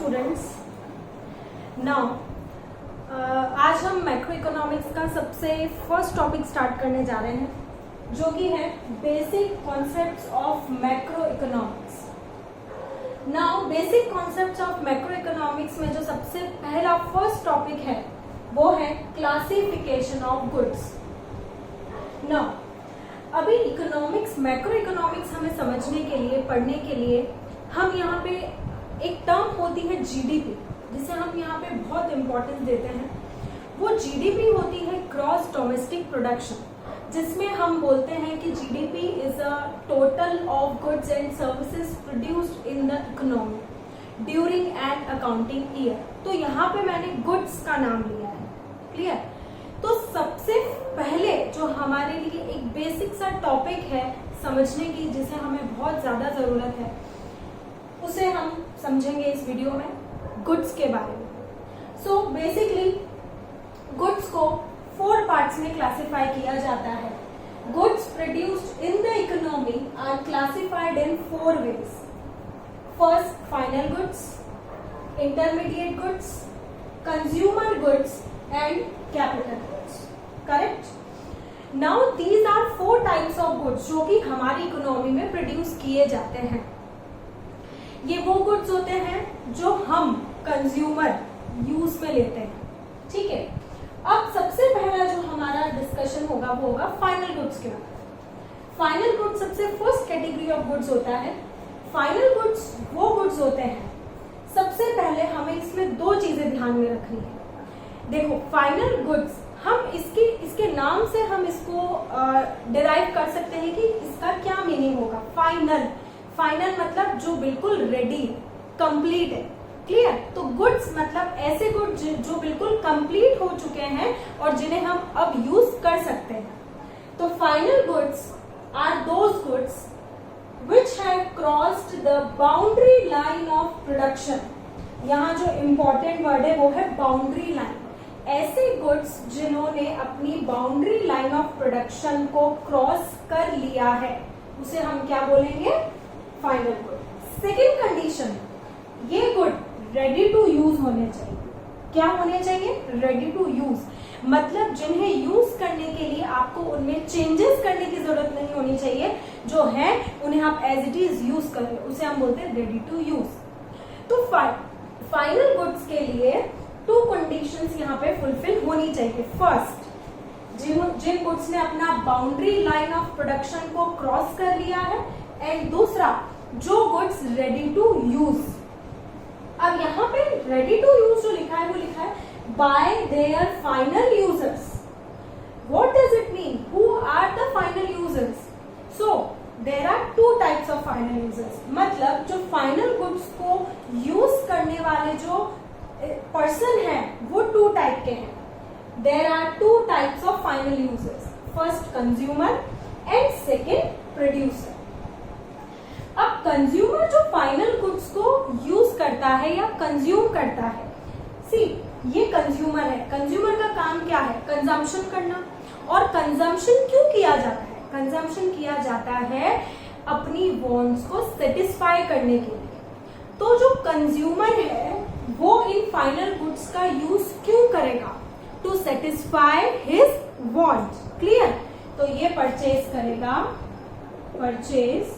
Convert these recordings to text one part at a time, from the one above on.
Students. Now आज हम macro economics का सबसे फर्स्ट टॉपिक स्टार्ट करने जा रहे हैं, जो कि है basic concepts of macro economics. Now basic concepts of macro economics में जो सबसे पहला फर्स्ट टॉपिक है वो है क्लासिफिकेशन ऑफ गुड्स। नाउ अभी इकोनॉमिक्स, मैक्रो इकोनॉमिक्स हमें समझने के लिए, पढ़ने के लिए हम यहाँ पे एक टर्म होती है जीडीपी, जिसे हम यहाँ पे बहुत इंपॉर्टेंस देते हैं। वो जीडीपी होती है ग्रॉस डोमेस्टिक प्रोडक्शन, जिसमें हम बोलते हैं कि GDP is a total of goods and services produced in the economy during an accounting year. तो यहाँ पे मैंने गुड्स का नाम लिया है, क्लियर। तो सबसे पहले जो हमारे लिए एक बेसिक सा टॉपिक है समझने की, जिसे हमें बहुत ज्यादा जरूरत है, उसे हम समझेंगे इस वीडियो में, गुड्स के बारे में। सो बेसिकली गुड्स को 4 पार्ट्स में क्लासिफाई किया जाता है। Goods produced in the economy are classified in 4 ways. First, final goods, intermediate goods, consumer goods and capital goods. Correct. Now these are 4 types of goods जो कि हमारी economy में produce किए जाते हैं। ये वो गुड्स होते हैं जो हम कंज्यूमर यूज में लेते हैं, ठीक है। अब सबसे पहला जो हमारा डिस्कशन होगा वो होगा फाइनल गुड्स के बारे। फाइनल गुड्स सबसे फर्स्ट कैटेगरी ऑफ गुड्स होता है। फाइनल गुड्स वो गुड्स होते हैं, सबसे पहले हमें इसमें 2 चीजें ध्यान में रखनी है। देखो, फाइनल गुड्स हम इसके नाम से हम इसको डिराइव कर सकते हैं कि इसका क्या मीनिंग होगा। फाइनल मतलब जो बिल्कुल रेडी, कंप्लीट है, क्लियर। तो गुड्स मतलब ऐसे गुड्स जो बिल्कुल कंप्लीट हो चुके हैं और जिन्हें हम अब यूज कर सकते हैं। तो final goods are those goods which have crossed the boundary line of production. यहाँ जो इंपॉर्टेंट वर्ड है वो है बाउंड्री लाइन। ऐसे गुड्स जिन्होंने अपनी बाउंड्री लाइन ऑफ प्रोडक्शन को क्रॉस कर लिया है, उसे हम क्या बोलेंगे? Final good. सेकेंड कंडीशन, ये गुड रेडी टू यूज होने चाहिए। क्या होने चाहिए? रेडी टू यूज, मतलब जिन्हें यूज करने के लिए आपको उनमें चेंजेस करने की जरूरत नहीं होनी चाहिए, जो है उन्हें आप एज इट इज यूज कर रहे हो, उसे हम बोलते हैं रेडी टू यूज। तो फाइनल गुड्स के लिए 2 कंडीशंस यहाँ पे फुलफिल होनी चाहिए। फर्स्ट, जिन गुड्स ने अपना बाउंड्री लाइन ऑफ प्रोडक्शन को क्रॉस कर लिया है, एंड दूसरा जो गुड्स रेडी टू यूज। अब यहाँ पे रेडी टू यूज जो लिखा है वो लिखा है by their final users. What does it mean? Who are the final users? So there are 2 types of final users, मतलब जो फाइनल गुड्स को यूज करने वाले जो पर्सन है वो 2 टाइप के हैं। There are 2 types of final users, first consumer and second producer. अब कंज्यूमर जो फाइनल गुड्स को यूज करता है या कंज्यूम करता है, सी ये कंज्यूमर है। कंज्यूमर का काम क्या है? कंजम्पशन करना। और कंजम्पशन क्यों किया जाता है? कंजम्पशन किया जाता है अपनी वांट्स को सेटिस्फाई करने के लिए। तो जो कंज्यूमर है वो इन फाइनल गुड्स का यूज क्यों करेगा? To satisfy his want, clear. तो ये परचेज करेगा, purchase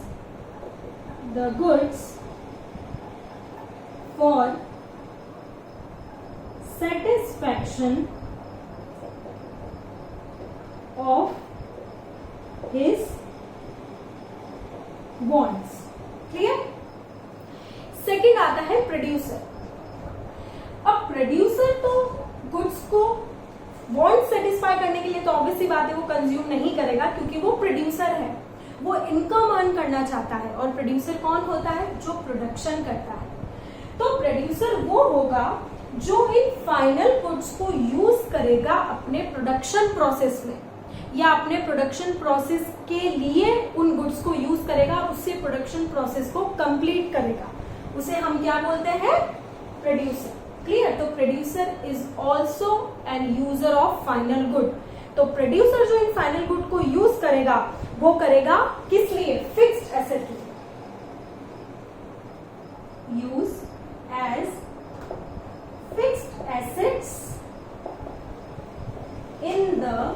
the goods for satisfaction of his wants, clear. Second आता है प्रोड्यूसर। अब प्रोड्यूसर तो गुड्स को वांट सेटिस्फाई करने के लिए तो ऑब्वियसली बात है वो कंज्यूम नहीं करेगा, क्योंकि वो प्रोड्यूसर है, वो इनकम अर्न करना चाहता है। और प्रोड्यूसर कौन होता है? जो प्रोडक्शन करता है। तो प्रोड्यूसर वो होगा जो इन फाइनल गुड्स को यूज करेगा अपने प्रोडक्शन प्रोसेस में, या अपने प्रोडक्शन प्रोसेस के लिए उन गुड्स को यूज करेगा, उससे प्रोडक्शन प्रोसेस को कंप्लीट करेगा। उसे हम क्या बोलते हैं? Producer, clear. तो producer is also an user of final good. तो प्रोड्यूसर जो इन फाइनल गुड को यूज करेगा वो करेगा किस लिए? फिक्स्ड एसेट के लिए, use as assets in the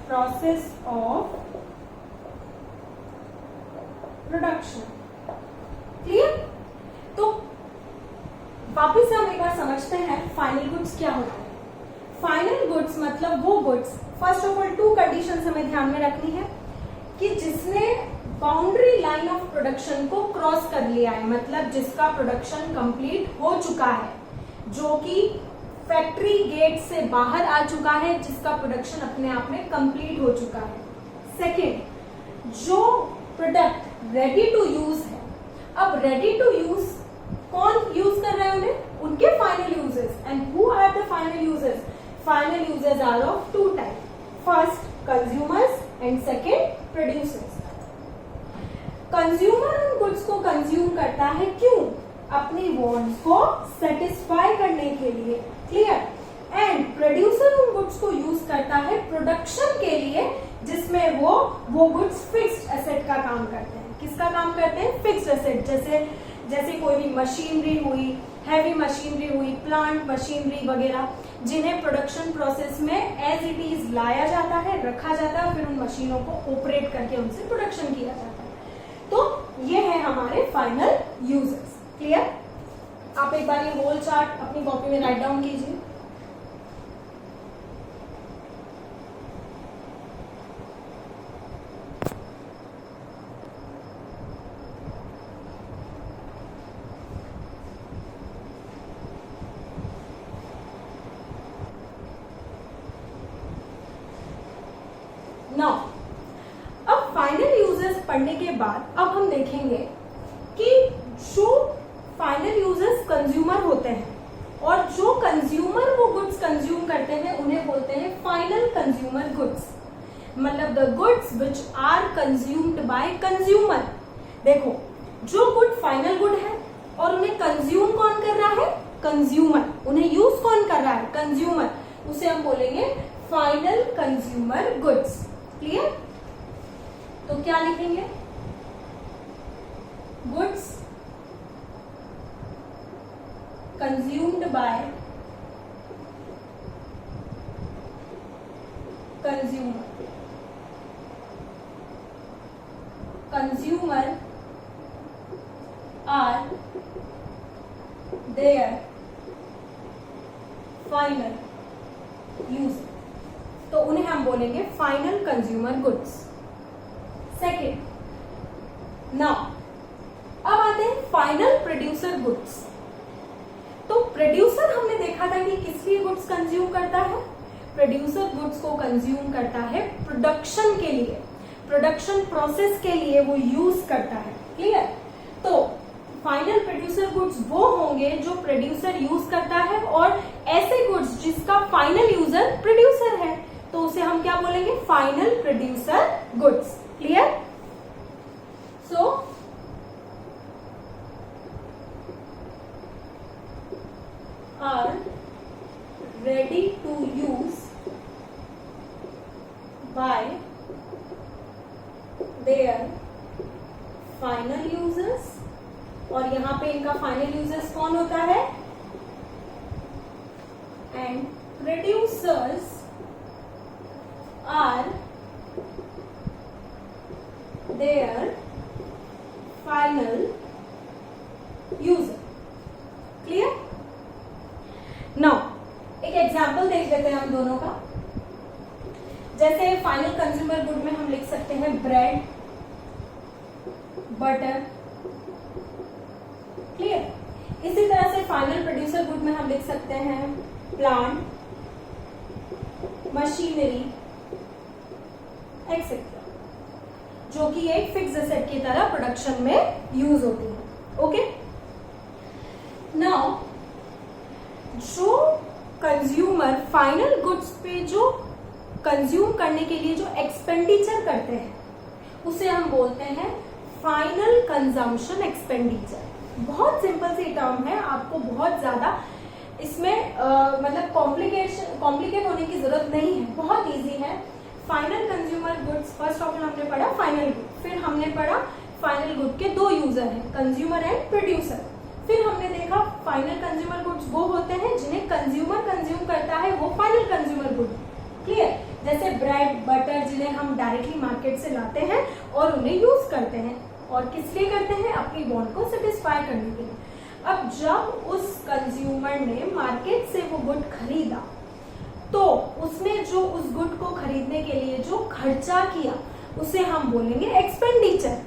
process of production. Clear? तो वापिस से हम एक बार समझते हैं फाइनल गुड्स क्या होता है। फाइनल गुड्स मतलब वो goods, first of all 2 conditions हमें ध्यान में रखनी है कि जिसने बाउंड्री लाइन ऑफ प्रोडक्शन को क्रॉस कर लिया है, मतलब जिसका प्रोडक्शन कंप्लीट हो चुका है, जो कि फैक्ट्री गेट से बाहर आ चुका है, जिसका प्रोडक्शन अपने आप में कंप्लीट हो चुका है। सेकेंड, जो प्रोडक्ट रेडी टू यूज है। अब रेडी टू यूज कौन यूज कर रहे हैं उन्हें? उनके final users. And who are the final users? Final users are of 2 type, first consumers and second producers. Consumer उन गुड्स को कंज्यूम करता है, क्यों? अपनी वांट्स को सेटिस्फाई करने के लिए। क्लियर? एंड प्रोड्यूसर उन गुड्स को यूज करता है प्रोडक्शन के लिए, जिसमें वो गुड्स फिक्स्ड एसेट का काम करते हैं। किसका काम करते हैं? Fixed asset. जैसे कोई भी मशीनरी हुई, हैवी मशीनरी हुई, प्लांट मशीनरी वगैरह, जिन्हें प्रोडक्शन प्रोसेस में एज इट इज लाया जाता है, रखा जाता है, फिर उन मशीनों को ऑपरेट करके उनसे प्रोडक्शन किया जाता है। तो ये है हमारे फाइनल यूजर्स। क्लियर? आप एक बार ये होल चार्ट अपनी कॉपी में राइट डाउन कीजिए। नाउ अब फाइनल यूजर्स पढ़ने के बाद अब हम देखेंगे कि जो फाइनल यूजर्स कंज्यूमर होते हैं और जो कंज्यूमर वो गुड्स कंज्यूम करते हैं उन्हें बोलते हैं फाइनल कंज्यूमर गुड्स, मतलब the goods which are consumed by consumer. देखो, जो गुड फाइनल गुड है और उन्हें कंज्यूम कौन कर रहा है? कंज्यूमर। उन्हें यूज कौन कर रहा है? कंज्यूमर। उसे हम बोलेंगे फाइनल कंज्यूमर गुड्स। क्लियर? तो क्या लिखेंगे? Goods consumed by consumer. Consumer are their final user. तो उन्हें हम बोलेंगे final consumer goods. Second, now अब आते हैं फाइनल प्रोड्यूसर गुड्स। तो प्रोड्यूसर हमने देखा था कि किस लिए गुड्स कंज्यूम करता है? प्रोड्यूसर गुड्स को कंज्यूम करता है प्रोडक्शन के लिए, प्रोडक्शन प्रोसेस के लिए वो यूज करता है। क्लियर? तो फाइनल प्रोड्यूसर गुड्स वो होंगे जो प्रोड्यूसर यूज करता है, और ऐसे गुड्स जिसका फाइनल यूजर प्रोड्यूसर है, तो उसे हम क्या बोलेंगे? Final producer goods. Clear? So are ready to use by their final users, और यहां पे इनका फाइनल यूजर्स कौन होता है? And producers are their final user. Clear? Now एक एग्जाम्पल देख लेते हैं हम दोनों का। जैसे फाइनल कंज्यूमर गुड में हम लिख सकते हैं ब्रेड, बटर। क्लियर? इसी तरह से फाइनल प्रोड्यूसर गुड में हम लिख सकते हैं प्लांट, मशीनरी एक्सेट्रा, जो कि एक फिक्स एसेट की तरह प्रोडक्शन में यूज होती है। ओके? नाउ जो कंज्यूमर फाइनल गुड्स पे जो कंज्यूम करने के लिए जो एक्सपेंडिचर करते हैं उसे हम बोलते हैं फाइनल कंजम्पशन एक्सपेंडिचर। बहुत सिंपल सी टर्म है, आपको बहुत ज्यादा इसमें मतलब कॉम्प्लिकेट होने की जरूरत नहीं है, बहुत इजी है। Final consumer goods, first of all हमने पढ़ा फाइनल गुड, फिर हमने पढ़ा फाइनल गुड के 2 यूजर हैं, कंज्यूमर एंड प्रोड्यूसर। फिर हमने देखा फाइनल कंज्यूमर गुड्स वो होते हैं जिन्हें कंज्यूमर कंज्यूम करता है, वो फाइनल कंज्यूमर गुड। क्लियर? जैसे ब्रेड, बटर, जिन्हें हम डायरेक्टली मार्केट से लाते हैं और उन्हें यूज करते हैं, और किस लिए करते हैं? अपनी वांट को सेटिस्फाई करने के लिए। अब जब उस कंज्यूमर ने मार्केट से वो गुड खरीदा, तो उसने जो उस गुड को खरीदने के लिए जो खर्चा किया उसे हम बोलेंगे एक्सपेंडिचर।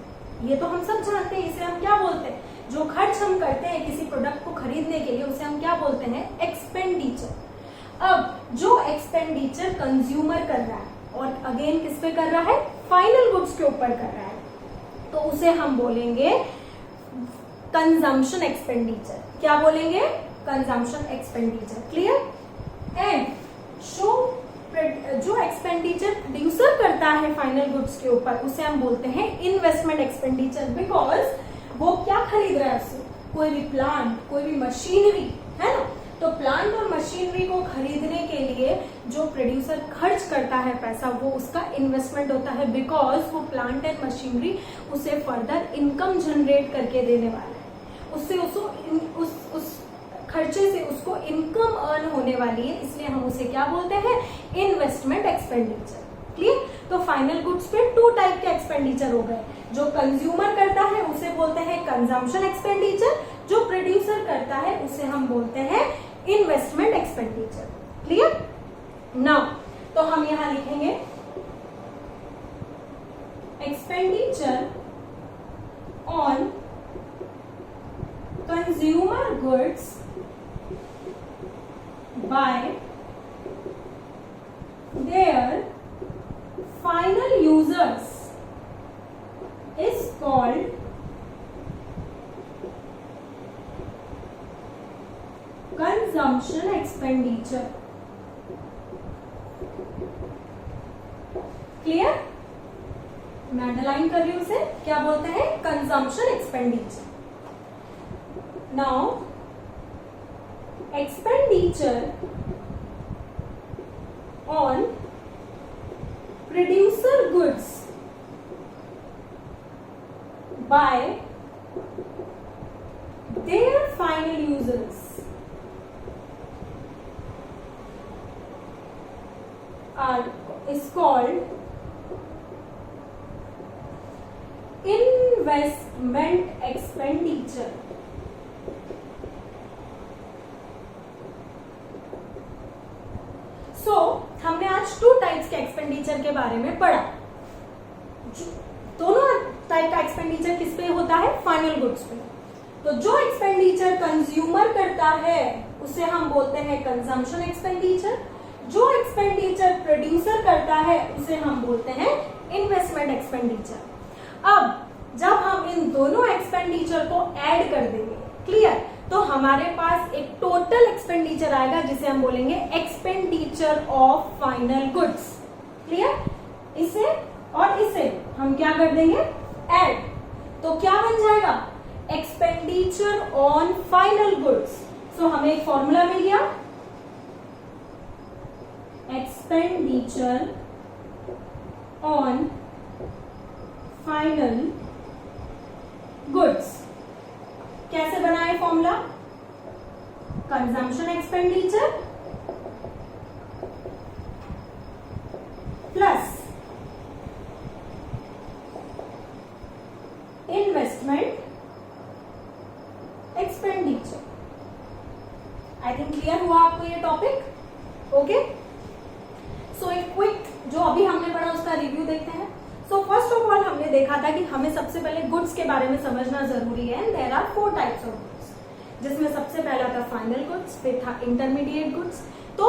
ये तो हम सब जानते हैं, इसे हम क्या बोलते हैं? जो खर्च हम करते हैं किसी प्रोडक्ट को खरीदने के लिए उसे हम क्या बोलते हैं? एक्सपेंडिचर। अब जो एक्सपेंडिचर कंज्यूमर कर रहा है और अगेन किस पे कर रहा है? फाइनल गुड्स के ऊपर कर रहा है, तो उसे हम बोलेंगे कंजम्पशन एक्सपेंडिचर। क्या बोलेंगे? Consumption expenditure. क्लियर? एंड जो एक्सपेंडिचर प्रोड्यूसर करता है फाइनल गुड्स के ऊपर उसे हम बोलते हैं इन्वेस्टमेंट एक्सपेंडिचर, बिकॉज वो क्या खरीद रहा है? उससे कोई भी प्लांट, कोई भी मशीनरी, है ना? तो प्लांट और मशीनरी को खरीदने के लिए जो प्रोड्यूसर खर्च करता है पैसा, वो उसका इन्वेस्टमेंट होता है, बिकॉज वो प्लांट एंड मशीनरी उसे फर्दर इनकम जनरेट करके देने वाला है, उससे उस खर्चे से उसको इनकम अर्न होने वाली है, इसलिए हम उसे क्या बोलते हैं? Investment expenditure. क्लियर? तो फाइनल गुड्स पे 2 टाइप के एक्सपेंडिचर हो गए। जो कंज्यूमर करता है उसे बोलते हैं कंजम्पशन एक्सपेंडिचर, जो प्रोड्यूसर करता है उसे हम बोलते हैं इन्वेस्टमेंट एक्सपेंडिचर। क्लियर? नाउ तो हम यहां लिखेंगे expenditure on consumer goods by their final users is called consumption expenditure. Clear? मैं अंडरलाइन कर रही हूं उसे, क्या बोलते हैं? Consumption expenditure. Now expenditure on producer goods by their final users is called investment expenditure. हमने आज 2 टाइप्स के एक्सपेंडिचर के बारे में पढ़ा। दोनों टाइप का एक्सपेंडिचर किस पे होता है? फाइनल गुड्स पे। तो जो एक्सपेंडिचर कंज्यूमर करता है उसे हम बोलते हैं कंजम्पशन एक्सपेंडिचर, जो एक्सपेंडिचर प्रोड्यूसर करता है उसे हम बोलते हैं इन्वेस्टमेंट एक्सपेंडिचर। अब जब हम इन दोनों एक्सपेंडिचर को ऐड कर देंगे, क्लियर, तो हमारे पास एक टोटल एक्सपेंडिचर आएगा जिसे हम बोलेंगे expenditure of final goods. Clear? इसे और इसे हम क्या कर देंगे? ऐड। तो क्या बन जाएगा? Expenditure on final goods. So हमें एक फॉर्मूला मिल गया, एक्सपेंडिचर ऑन फाइनल गुड्स। कैसे बना है formula? Consumption expenditure plus investment expenditure. I think clear हुआ आपको ये टॉपिक? ओके, सो एक क्विक जो अभी हमने पढ़ा उसका रिव्यू देखते हैं। सो फर्स्ट ऑफ ऑल हमने देखा था कि हमें सबसे पहले गुड्स के बारे में समझना जरूरी है। There are 4 types of goods, जिसमें सबसे पहला था फाइनल गुड्स, फिर था इंटरमीडिएट गुड्स। तो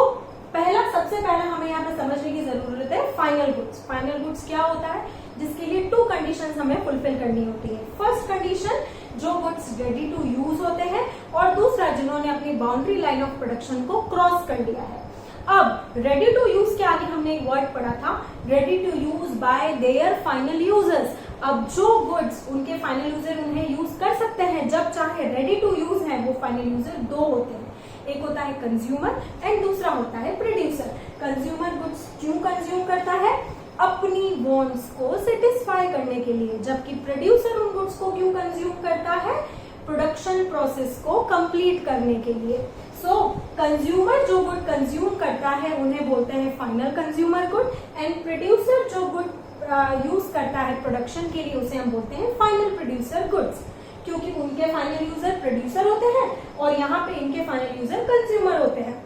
सबसे पहला हमें यहाँ पे समझने की जरूरत है फाइनल गुड्स। फाइनल गुड्स क्या होता है? जिसके लिए 2 कंडीशंस हमें फुलफिल करनी होती है। फर्स्ट कंडीशन, जो गुड्स रेडी टू यूज होते हैं, और दूसरा जिन्होंने अपनी बाउंड्री लाइन ऑफ प्रोडक्शन को क्रॉस कर लिया है। अब रेडी टू यूज के आगे हमने एक वर्ड पढ़ा था, ready to use by their final users. अब जो गुड्स उनके फाइनल यूजर उन्हें यूज कर सकते हैं जब चाहे, रेडी टू यूज है, वो फाइनल यूजर 2 होते हैं। एक होता है कंज्यूमर एंड दूसरा होता है प्रोड्यूसर। कंज्यूमर गुड्स क्यों कंज्यूम करता है? अपनी वांट्स को सेटिस्फाई करने के लिए, जबकि प्रोड्यूसर उन गुड्स को क्यों कंज्यूम करता है? प्रोडक्शन प्रोसेस को कंप्लीट करने के लिए। सो कंज्यूमर जो गुड कंज्यूम करता है उन्हें बोलते हैं final consumer good, and producer जो गुड यूज करता है प्रोडक्शन के लिए उसे हम बोलते हैं फाइनल प्रोड्यूसर गुड्स, क्योंकि उनके फाइनल यूजर प्रोड्यूसर होते हैं और यहाँ पे इनके फाइनल यूजर कंज्यूमर होते हैं।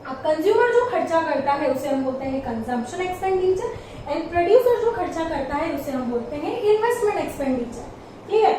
अब कंज्यूमर जो खर्चा करता है उसे हम बोलते हैं कंजम्पशन एक्सपेंडिचर, एंड प्रोड्यूसर जो खर्चा करता है उसे हम बोलते हैं इन्वेस्टमेंट एक्सपेंडिचर। ठीक है,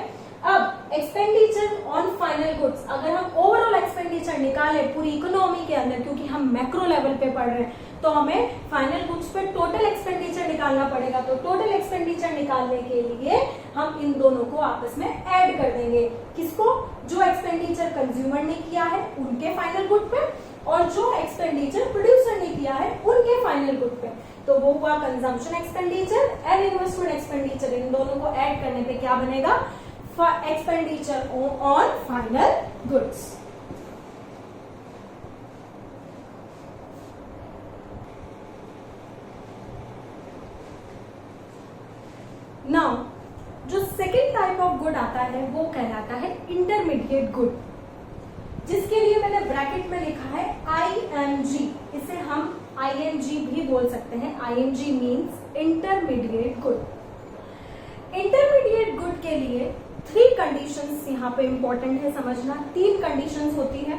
अब एक्सपेंडिचर ऑन फाइनल गुड्स, अगर हम ओवरऑल एक्सपेंडिचर निकाले पूरी इकोनॉमी के अंदर, क्योंकि हम मैक्रो लेवल पे पढ़ रहे हैं तो हमें फाइनल गुड्स पे टोटल एक्सपेंडिचर निकालना पड़ेगा। तो टोटल एक्सपेंडिचर निकालने के लिए हम इन दोनों को आपस में ऐड कर देंगे। किसको? जो एक्सपेंडिचर कंज्यूमर ने किया है उनके फाइनल गुड पे, और जो एक्सपेंडिचर प्रोड्यूसर ने किया है उनके फाइनल गुड पे। तो वो हुआ consumption expenditure and investment expenditure. इन दोनों को ऐड करने पे क्या बनेगा? Expenditure on final goods. Now जो सेकेंड टाइप ऑफ गुड आता है वो कहलाता है इंटरमीडिएट गुड, जिसके लिए मैंने ब्रैकेट में लिखा है IMG। इसे हम ING भी बोल सकते हैं। ING means intermediate good. Intermediate good के लिए 3 कंडीशंस यहाँ पे इंपॉर्टेंट है समझना। 3 कंडीशंस होती है।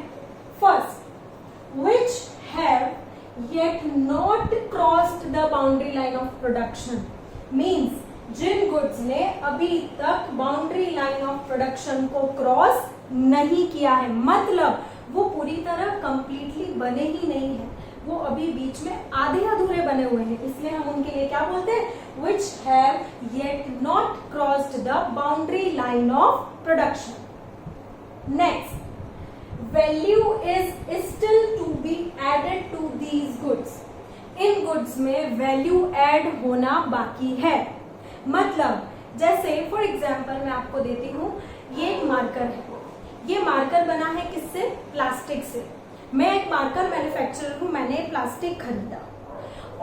First, which have yet not crossed the boundary line of production, means जिन गुड्स ने अभी तक बाउंड्री लाइन ऑफ प्रोडक्शन को क्रॉस नहीं किया है, मतलब वो पूरी तरह कंप्लीटली बने ही नहीं है, वो अभी बीच में आधे अधूरे बने हुए हैं, इसलिए हम उनके लिए क्या बोलते हैं? Which have yet not crossed the boundary line of production. Next, value is still to be added to these goods. इन गुड्स में वैल्यू ऐड होना बाकी है। मतलब जैसे फॉर एग्जाम्पल मैं आपको देती हूँ, ये एक मार्कर है। ये मार्कर बना है किससे? प्लास्टिक से। मैं एक मार्कर मैन्युफैक्चरर हूँ, मैंने प्लास्टिक खरीदा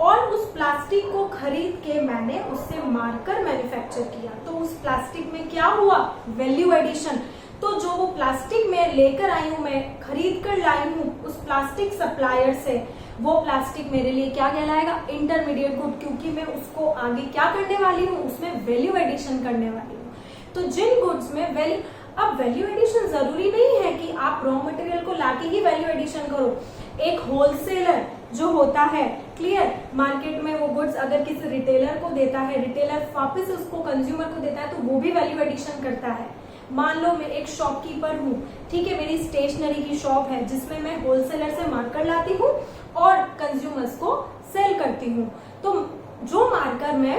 और उस प्लास्टिक को खरीद के मैंने उससे मार्कर मैन्युफैक्चर किया। तो उस प्लास्टिक में क्या हुआ? Value addition. तो जो वो प्लास्टिक मैं लेकर आई हूँ, मैं खरीद कर लाई हूँ उस प्लास्टिक सप्लायर से, वो प्लास्टिक मेरे लिए क्या कहलाएगा? इंटरमीडिएट गुड, क्योंकि मैं उसको आगे क्या करने वाली हूँ? उसमें वैल्यू एडिशन करने वाली हूँ। तो जिन गुड्स में वैल्यू, अब वैल्यू एडिशन जरूरी नहीं है कि आप रॉ मटेरियल को लाके ही वैल्यू एडिशन करो। एक होलसेलर जो होता है, क्लियर, मार्केट में वो गुड्स अगर किसी रिटेलर को देता है, रिटेलर वापस उसको कंज्यूमर को देता है, तो वो भी वैल्यू एडिशन करता है। मान लो मैं एक शॉपकीपर हूँ, ठीक है, मेरी स्टेशनरी की शॉप है जिसमें मैं होलसेलर से मार्कर लाती हूँ और कंज्यूमर्स को सेल करती हूँ। तो जो मार्कर मैं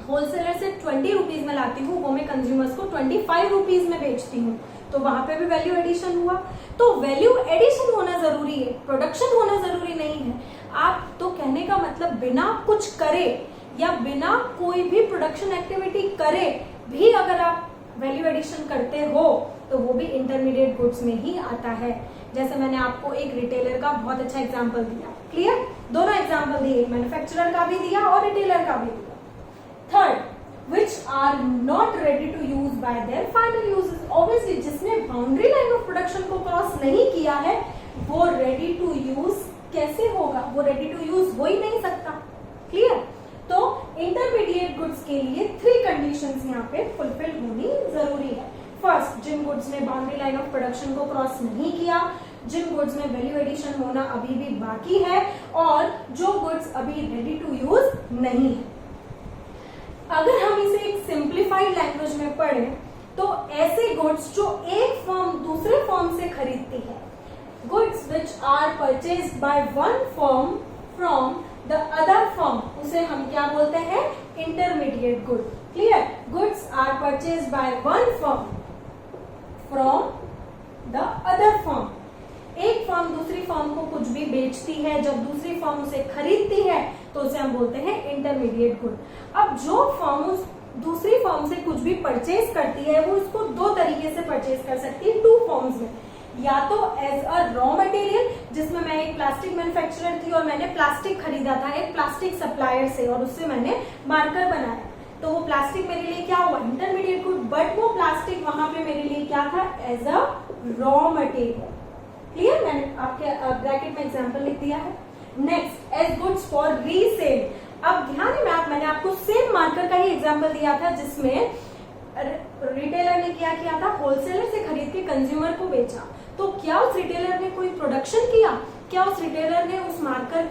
होलसेलर से 20 रुपीज में लाती हूँ वो मैं कंज्यूमर्स को 25 रुपीज में बेचती हूँ, तो वहां पे भी वैल्यू एडिशन हुआ। तो वैल्यू एडिशन होना जरूरी है, प्रोडक्शन होना जरूरी नहीं है। आप तो कहने का मतलब बिना कुछ करे या बिना कोई भी प्रोडक्शन एक्टिविटी करे भी अगर आप वैल्यू एडिशन करते हो तो वो भी इंटरमीडिएट गुड्स में ही आता है। जैसे मैंने आपको एक रिटेलर का बहुत अच्छा एग्जांपल दिया, क्लियर, दोनों एग्जांपल दिए, मैन्युफैक्चरर का भी दिया और रिटेलर का भी दिया। Third, which are not ready to use by their final users, obviously जिसने बाउंड्री लाइन ऑफ प्रोडक्शन को क्रॉस नहीं किया है वो रेडी टू यूज कैसे होगा? वो रेडी टू यूज हो ही नहीं सकता, क्लियर। तो इंटरमीडिएट गुड्स के लिए 3 कंडीशंस यहाँ पे फुलफिल होनी जरूरी है। फर्स्ट, जिन गुड्स ने बाउंड्री लाइन ऑफ प्रोडक्शन को क्रॉस नहीं किया, जिन गुड्स में वैल्यू एडिशन होना अभी भी बाकी है, और जो गुड्स अभी रेडी टू यूज नहीं है। अगर हम इसे एक सिंप्लीफाइड लैंग्वेज में पढ़ें तो ऐसे गुड्स जो एक फर्म दूसरे फर्म से खरीदती है, goods which are purchased by one firm from the other firm, उसे हम क्या बोलते हैं? Intermediate good, clear. Goods are purchased by one firm from the other firm. एक फर्म दूसरी फर्म को कुछ भी बेचती है, जब दूसरी फर्म उसे खरीदती है तो उसे हम बोलते हैं इंटरमीडिएट गुड। अब जो फर्म उस दूसरी फर्म से कुछ भी परचेज करती है वो इसको 2 तरीके से परचेज कर सकती है, 2 फॉर्म्स में। या तो एज अ रॉ मटेरियल, जिसमें मैं एक प्लास्टिक मैन्युफैक्चरर थी और मैंने प्लास्टिक खरीदा था एक प्लास्टिक सप्लायर से और उससे मैंने मार्कर बनाया, तो वो प्लास्टिक मेरे लिए क्या हुआ, इंटरमीडिएट गुड, बट वो प्लास्टिक वहां पे मेरे लिए क्या था, as a raw material. Clear, मैंने आपके ब्रैकेट में एग्जांपल लिख दिया है। Next, as goods for resale. अब ध्यान है, मैंने आपको सेम मार्कर का ही एग्जांपल दिया था जिसमें रिटेलर ने क्या किया था, होलसेलर से खरीद के कंज्यूमर को बेचा। तो क्या उस रिटेलर ने कोई प्रोडक्शन किया, क्या उस रिटेलर ने उस मार्कर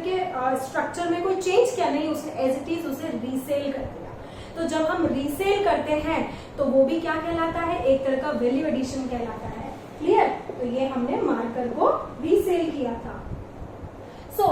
के स्ट्रक्चर में कोई चेंज किया, नहीं, उसने एज इट इज उसे रीसेल कर दिया। तो जब हम रीसेल करते हैं तो वो भी क्या कहलाता है, एक तरह का वैल्यू एडिशन कहलाता है। क्लियर, तो ये हमने मार्कर को रीसेल किया था। सो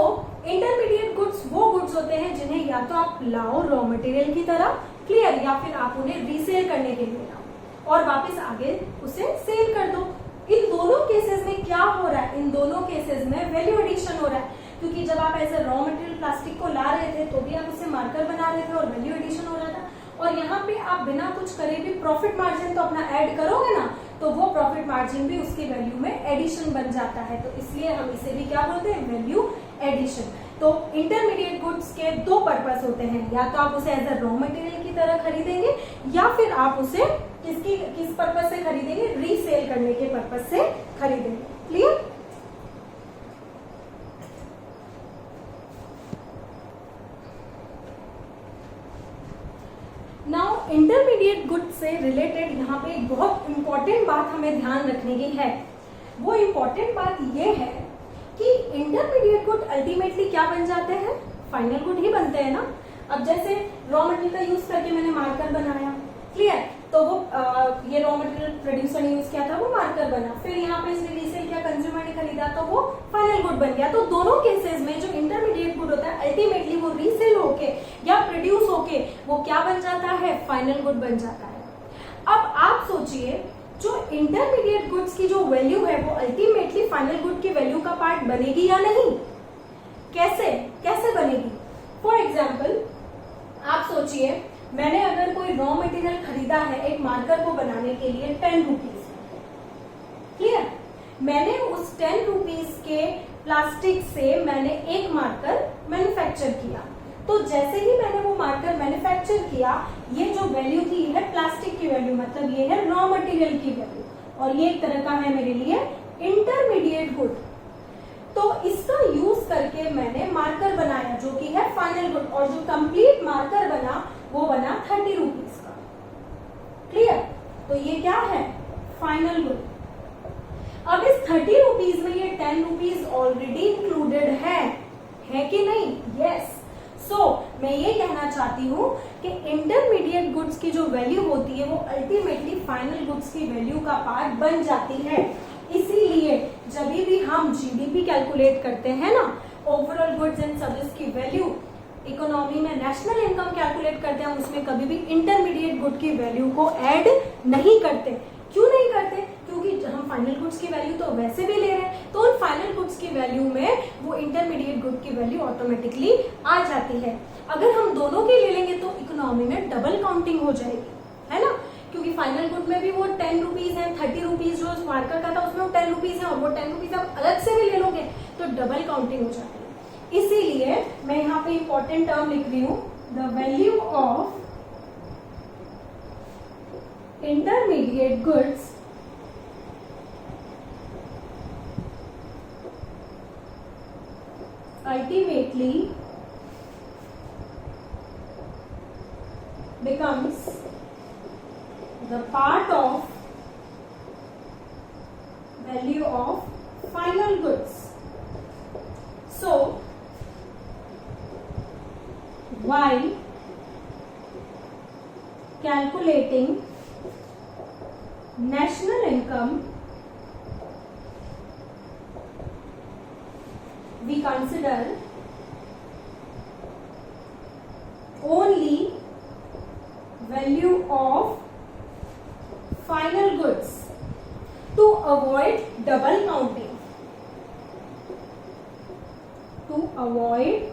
इंटरमीडिएट गुड्स वो गुड्स होते हैं जिन्हें या तो आप लाओ रॉ मटेरियल की तरह, क्लियर, या फिर आप उन्हें रीसेल करने के लिए लाओ और वापस आगे उसे सेल कर दो। इन दोनों केसेस में क्या हो रहा है, इन दोनों केसेस में वैल्यू एडिशन हो रहा है, क्योंकि जब आप as a raw material plastic को ला रहे थे तो भी आप उसे मार्कर बना रहे थे और वैल्यू एडिशन हो रहा था। और यहाँ पे आप बिना कुछ करे भी प्रॉफिट मार्जिन तो अपना ऐड करोगे ना, तो वो प्रॉफिट मार्जिन भी उसकी वैल्यू में एडिशन बन जाता है। तो इसलिए हम इसे भी क्या बोलते हैं, वैल्यू एडिशन। तो इंटरमीडिएट गुड्स के दो पर्पस होते हैं, या तो आप उसे एज अ रॉ मटेरियल की तरह खरीदेंगे या फिर आप उसे किस पर्पस से खरीदेंगे, रीसेल करने के पर्पस से खरीदेंगे। क्लियर, नाउ इंटरमीडिएट गुड से रिलेटेड यहाँ पे एक बहुत इंपॉर्टेंट बात हमें ध्यान रखने की है। वो इंपॉर्टेंट बात ये है कि इंटरमीडिएट गुड अल्टीमेटली क्या बन जाते हैं, फाइनल गुड ही बनते हैं ना। अब जैसे रॉ मटेरियल का यूज करके मैंने मार्कर बनाया, क्लियर, तो वो ये रॉ मटेरियल प्रोड्यूसर ने यूज किया था, वो मार्कर बना, फिर यहाँ पे इसने रीसेल किया, कंज्यूमर ने खरीदा, तो वो फाइनल गुड बन गया। तो दोनों केसेस में जो इंटरमीडिएट गुड होता है अल्टीमेटली वो रीसेल होके या प्रोड्यूस होके वो क्या बन जाता है, फाइनल गुड बन जाता है। अब आप सोचिए, जो इंटरमीडिएट गुड्स की जो वैल्यू है वो अल्टीमेटली फाइनल गुड की वैल्यू का पार्ट बनेगी या नहीं, कैसे बनेगी। फॉर एग्जाम्पल आप सोचिए, मैंने अगर कोई रॉ मटेरियल खरीदा है एक मार्कर को बनाने के लिए 10 रुपीज, क्लियर, मैंने उस 10 रुपीज के प्लास्टिक से मैंने एक मार्कर मैन्युफैक्चर किया। तो जैसे ही मैंने वो मार्कर मैन्युफैक्चर किया, ये जो वैल्यू थी ये है प्लास्टिक की वैल्यू, मतलब ये है रॉ मटेरियल की वैल्यू, और ये एक तरह का है मेरे लिए इंटरमीडिएट गुड। तो इसका यूज करके मैंने मार्कर बनाया जो कि है फाइनल गुड, और जो कंप्लीट मार्कर बना वो बना 30 रुपीज का। क्लियर, तो ये क्या है, फाइनल गुड। अब इस 30 रुपीज में ये 10 रुपीज ऑलरेडी इंक्लूडेड है कि नहीं, यस। सो मैं ये कहना चाहती हूँ कि इंटरमीडिएट गुड्स की जो वैल्यू होती है वो अल्टीमेटली फाइनल गुड्स की वैल्यू का पार्ट बन जाती है। इसीलिए जब भी हम जीडीपी कैलकुलेट करते हैं ना, ओवरऑल गुड्स एंड सर्विस की वैल्यू, इकोनॉमी में नेशनल इनकम कैलकुलेट करते हैं, हम उसमें कभी भी इंटरमीडिएट गुड की वैल्यू को ऐड नहीं करते। क्यों नहीं करते, क्योंकि हम फाइनल गुड्स की वैल्यू तो वैसे भी ले रहे हैं, तो उन फाइनल गुड्स की वैल्यू में वो इंटरमीडिएट गुड की वैल्यू ऑटोमेटिकली आ जाती है। अगर हम दोनों के ले लेंगे तो इकोनॉमी में डबल काउंटिंग हो जाएगी, है ना, क्योंकि फाइनल गुड में भी वो 10 रुपीज है, 30 रुपीज जो मार्कर का था उसमें वो 10 रुपीज है, और वो 10 रुपीज आप अलग से भी ले लोगे तो डबल काउंटिंग हो जाती है। इसीलिए मैं यहाँ पे इंपॉर्टेंट टर्म लिख रही हूं, the value of intermediate goods ultimately becomes the part of value of final goods. So while calculating national income, we consider only value of final goods to avoid double counting. To avoid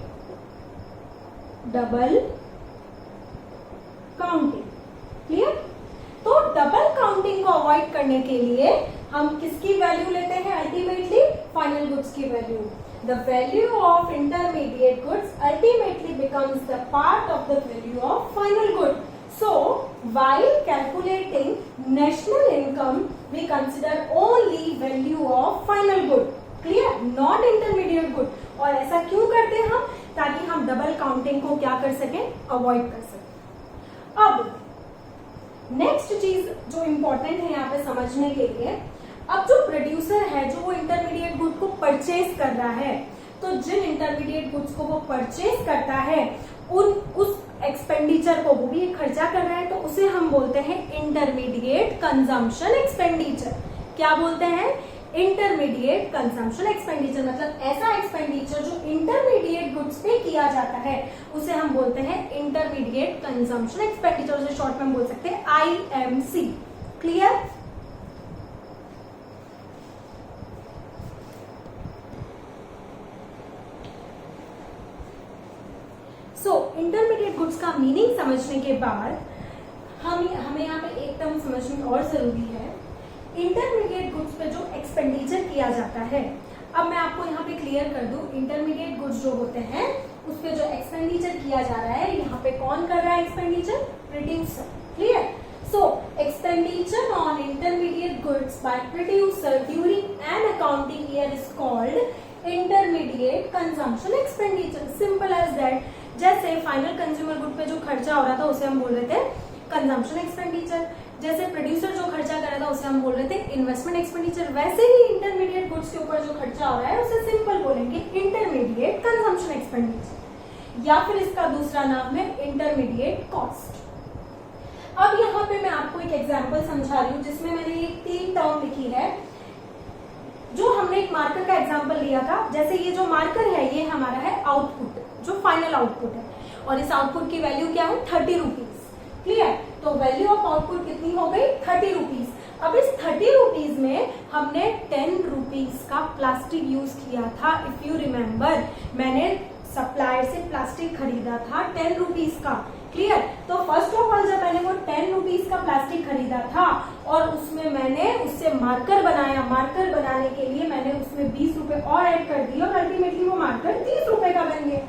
double counting. Clear? तो double counting को avoid करने के लिए हम किसकी value लेते हैं ultimately? Final goods की value. The value of intermediate goods ultimately becomes the part of the value of final while calculating national income we consider only value of final good, clear, not intermediate good। और ऐसा क्यों करते हैं हम? ताकि हम double counting को क्या कर सकें, अवॉइड कर सकें। अब नेक्स्ट चीज जो इंपॉर्टेंट है यहाँ पे समझने के लिए, अब जो प्रोड्यूसर है जो वो इंटरमीडिएट गुड को परचेज कर रहा है, तो जिन इंटरमीडिएट गुड्स को वो परचेज करता है उस एक्सपेंडिचर को, वो भी एक खर्चा कर रहा है, तो उसे हम बोलते हैं इंटरमीडिएट कंजम्पशन एक्सपेंडिचर। क्या बोलते हैं? Intermediate consumption expenditure. मतलब ऐसा एक्सपेंडिचर जो इंटरमीडिएट गुड्स पे किया जाता है उसे हम बोलते हैं इंटरमीडिएट कंजम्पशन एक्सपेंडिचर, उसे शॉर्ट में हम बोल सकते हैं IMC। क्लियर? इंटरमीडिएट गुड्स का मीनिंग समझने के बाद हमें यहाँ पे एक टर्म समझनी और जरूरी है। इंटरमीडिएट गुड्स पे जो एक्सपेंडिचर किया जाता है, अब मैं आपको यहाँ पे क्लियर कर दूं, इंटरमीडिएट गुड्स जो होते हैं उस पे जो एक्सपेंडिचर किया जा रहा है, यहाँ पे कौन कर रहा है expenditure? Producer. Clear? So expenditure on intermediate goods by producer during an accounting year is called intermediate consumption expenditure. Simple as that. जैसे फाइनल कंज्यूमर गुड पे जो खर्चा हो रहा था उसे हम बोल रहे थे कंजम्पशन एक्सपेंडिचर, जैसे प्रोड्यूसर जो खर्चा कर रहा था उसे हम बोल रहे थे इन्वेस्टमेंट एक्सपेंडिचर, वैसे ही इंटरमीडिएट गुड्स के ऊपर जो खर्चा हो रहा है उसे सिंपल बोलेंगे इंटरमीडिएट कंजम्पशन एक्सपेंडिचर, या फिर इसका दूसरा नाम है इंटरमीडिएट कॉस्ट। अब यहाँ पे मैं आपको एक एग्जाम्पल समझा रही हूँ जिसमें मैंने ये 3 टर्म लिखी है। जो हमने एक मार्कर का एग्जाम्पल लिया था, जैसे ये जो मार्कर है ये हमारा है आउटपुट, जो फाइनल आउटपुट है, और इस आउटपुट की वैल्यू क्या है? 30 रुपीज। क्लियर? तो वैल्यू ऑफ आउटपुट कितनी हो गई? 30 रुपीज। अब इस 30 रुपीज में हमने 10 रुपीज का प्लास्टिक यूज किया था। इफ यू रिमेम्बर, मैंने सप्लायर से प्लास्टिक खरीदा था 10 रुपीज का। क्लियर? तो फर्स्ट ऑफ ऑल जब मैंने वो 10 रुपीज का प्लास्टिक खरीदा था और उसमें मैंने उससे मार्कर बनाया, मार्कर बनाने के लिए मैंने उसमें 20 रुपए और ऐड कर दिए और अल्टीमेटली वो मार्कर 30 रुपए का बन गया,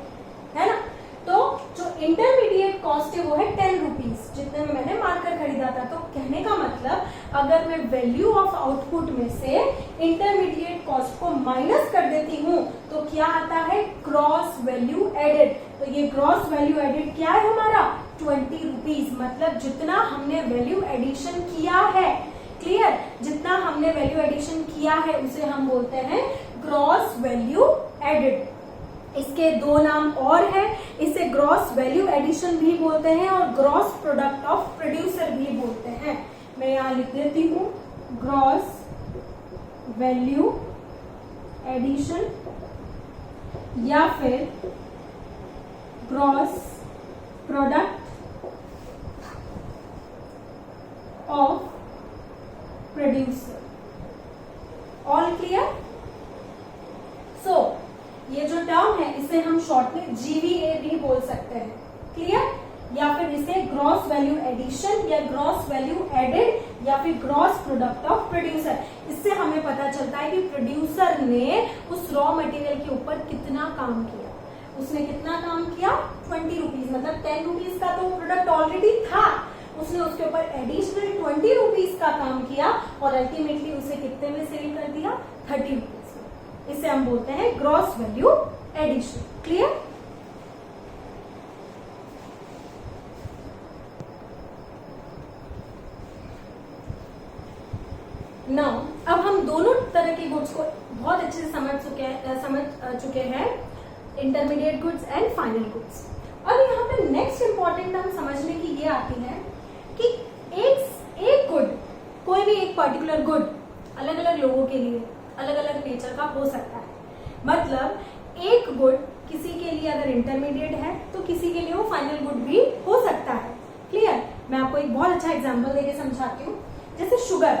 है ना? तो जो इंटरमीडिएट कॉस्ट है वो है 10 रुपीज, जितने में मैंने मार्कर खरीदा था। तो कहने का मतलब अगर मैं वैल्यू ऑफ आउटपुट में से इंटरमीडिएट कॉस्ट को माइनस कर देती हूँ तो क्या आता है? Gross value added. तो ये ग्रॉस वैल्यू एडेड क्या है हमारा? 20 रुपीज। मतलब जितना हमने वैल्यू एडिशन किया है, क्लियर, जितना हमने वैल्यू एडिशन किया है उसे हम बोलते हैं ग्रॉस वैल्यू एडेड। इसके 2 नाम और है, इसे ग्रॉस वैल्यू एडिशन भी बोलते हैं और ग्रॉस प्रोडक्ट ऑफ प्रोड्यूसर भी बोलते हैं। मैं यहां लिख देती हूं ग्रॉस वैल्यू एडिशन या फिर gross product of producer. All clear? So ये जो टर्म है इसे हम शॉर्ट में GVA भी बोल सकते हैं। क्लियर? या फिर इसे ग्रॉस वैल्यू एडिशन या ग्रॉस वैल्यू एडेड या फिर ग्रॉस प्रोडक्ट ऑफ प्रोड्यूसर। इससे हमें पता चलता है कि प्रोड्यूसर ने उस रॉ मटेरियल के ऊपर कितना काम किया। उसने कितना काम किया? 20 रुपीज। मतलब 10 रुपीज का तो प्रोडक्ट ऑलरेडी था, उसने उसके ऊपर एडिशनल 20 रुपीज का काम किया और अल्टीमेटली उसे कितने में सेल कर दिया? 30 रुपीज। इसे हम बोलते हैं gross value addition. Clear? Now अब हम दोनों तरह के गुड्स को बहुत अच्छे से समझ चुके हैं, intermediate goods and final goods. अब यहाँ पे नेक्स्ट इंपॉर्टेंट हम समझने की ये आती है कि एक गुड, कोई भी एक पर्टिकुलर गुड अलग अलग लोगों के लिए अलग अलग नेचर का हो सकता है। मतलब एक गुड किसी के लिए अगर इंटरमीडिएट है तो किसी के लिए वो फाइनल गुड भी हो सकता है। क्लियर? मैं आपको एक बहुत अच्छा एग्जांपल देके समझाती हूँ। जैसे शुगर,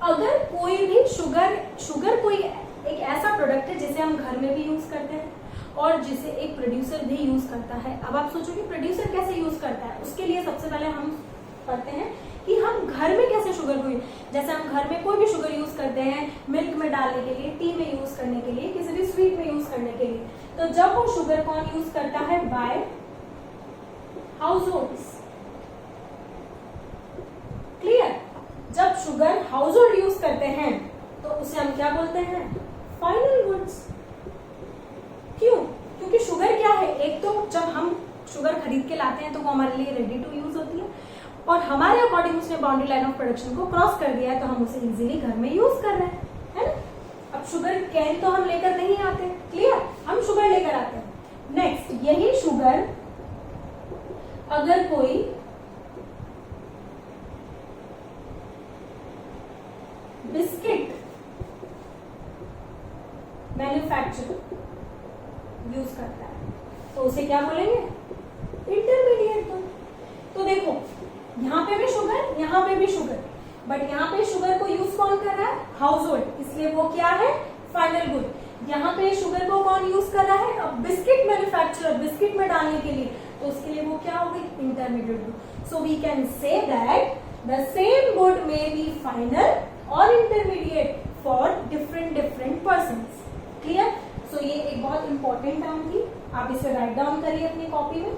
अगर कोई भी शुगर कोई एक ऐसा प्रोडक्ट है जिसे हम घर में भी यूज करते हैं और जिसे एक प्रोड्यूसर भी यूज करता है। अब आप सोचो कि प्रोड्यूसर कैसे यूज करता है। उसके लिए सबसे पहले हम पढ़ते हैं कि हम घर में कैसे शुगर को, जैसे हम घर में कोई भी शुगर यूज करते हैं मिल्क में डालने के लिए, टी में यूज करने के लिए, किसी भी स्वीट में यूज करने के लिए। तो जब वो शुगर कौन यूज करता है? By households. क्लियर? जब शुगर हाउस होल्ड यूज करते हैं तो उसे हम क्या बोलते हैं? Final goods. क्यों? क्योंकि शुगर क्या है, एक तो जब हम शुगर खरीद के लाते हैं तो वो हमारे लिए रेडी टू यूज होती है, और हमारे अकॉर्डिंग उसने बाउंड्री लाइन ऑफ प्रोडक्शन को क्रॉस कर दिया है, तो हम उसे इजीली घर में यूज कर रहे हैं, है ना? अब शुगर कैन तो हम लेकर नहीं आते, क्लियर? हम शुगर लेकर आते हैं। नेक्स्ट, यही शुगर अगर कोई बिस्किट मैन्युफैक्चरर यूज करता है तो उसे क्या बोलेंगे? Intermediate good. तो देखो, यहां पे भी शुगर, यहां पे भी शुगर, बट यहाँ पे शुगर को यूज कौन कर रहा है? हाउस होल्ड, इसलिए वो क्या है? Final good. यहाँ पे शुगर को कौन यूज कर रहा है? अब बिस्किट मैन्युफैक्चरर, बिस्किट में डालने के लिए, तो उसके लिए वो क्या हो गई? Intermediate good. So we can say that the same good may be final और intermediate for different persons. Clear? So ये एक बहुत इंपॉर्टेंट टर्म थी, आप इसे राइट डाउन करिए अपनी कॉपी में।